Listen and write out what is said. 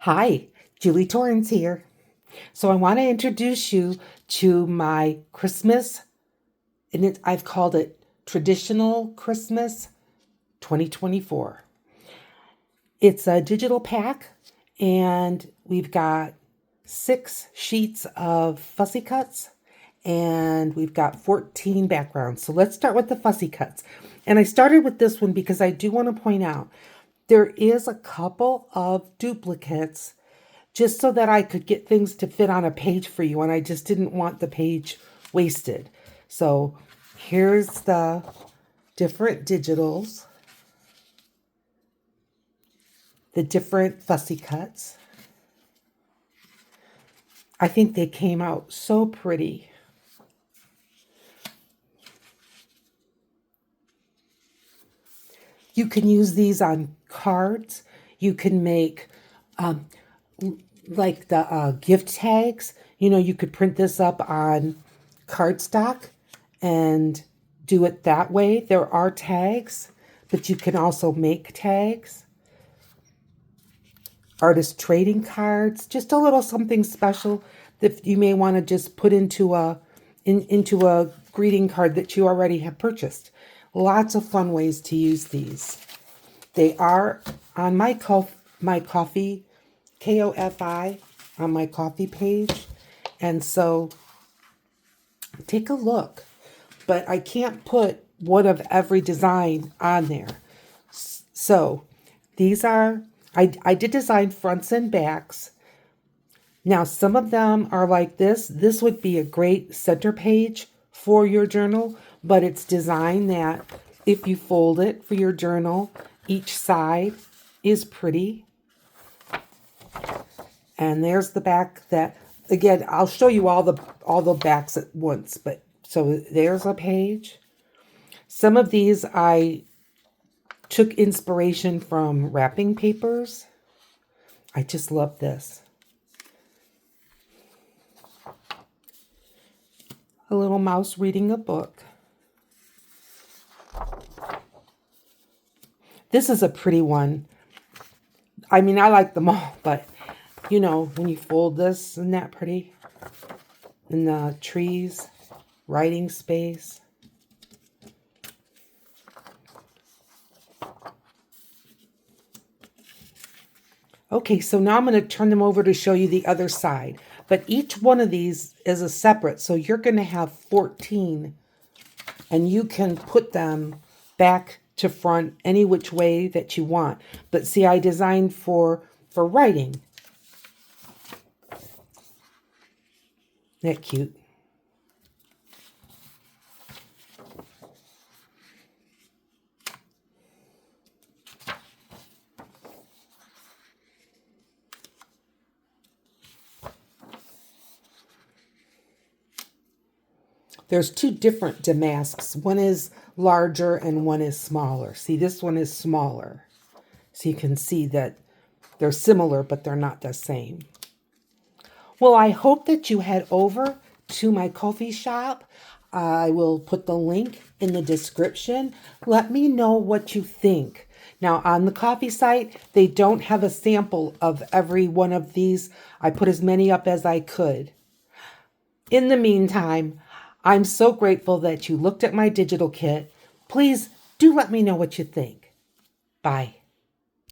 Hi, Julie Torrance here. So I want to introduce you to my Christmas, and I've called it Traditional Christmas 2024. It's a digital pack, and we've got 6 sheets of Fussy Cuts, and we've got 14 backgrounds. So let's start with the Fussy Cuts. And I started with this one because I do want to point out there is a couple of duplicates just so that I could get things to fit on a page for you, and I just didn't want the page wasted. So here's the different digitals, the different Fussy Cuts. I think they came out so pretty. You can use these on cards. You can make like the gift tags. You could print this up on cardstock and do it that way. There are tags, but you can also make tags. Artist trading cards, just a little something special that you may want to just put into a greeting card that you already have purchased. Lots of fun ways to use these. They are on my coffee, KOFI, on my coffee page. And so take a look. But I can't put one of every design on there. So these are, I did design fronts and backs. Now, some of them are like this. This would be a great center page for your journal, but it's designed that if you fold it for your journal, each side is pretty. And there's the back that, again, I'll show you all the backs at once, but so there's a page. Some of these I took inspiration from wrapping papers. I just love this. A little mouse reading a book. This is a pretty one. I mean, I like them all, but when you fold this, isn't that pretty? And the trees, writing space. Okay, so now I'm going to turn them over to show you the other side. But each one of these is a separate, so you're going to have 14. And you can put them back to front any which way that you want. But see, I designed for writing. Isn't that cute? There's 2 different damasks. One is larger and one is smaller. See, this one is smaller. So you can see that they're similar, but they're not the same. Well, I hope that you head over to my coffee shop. I will put the link in the description. Let me know what you think. Now, on the coffee site, they don't have a sample of every one of these. I put as many up as I could. In the meantime, I'm so grateful that you looked at my digital kit. Please do let me know what you think. Bye.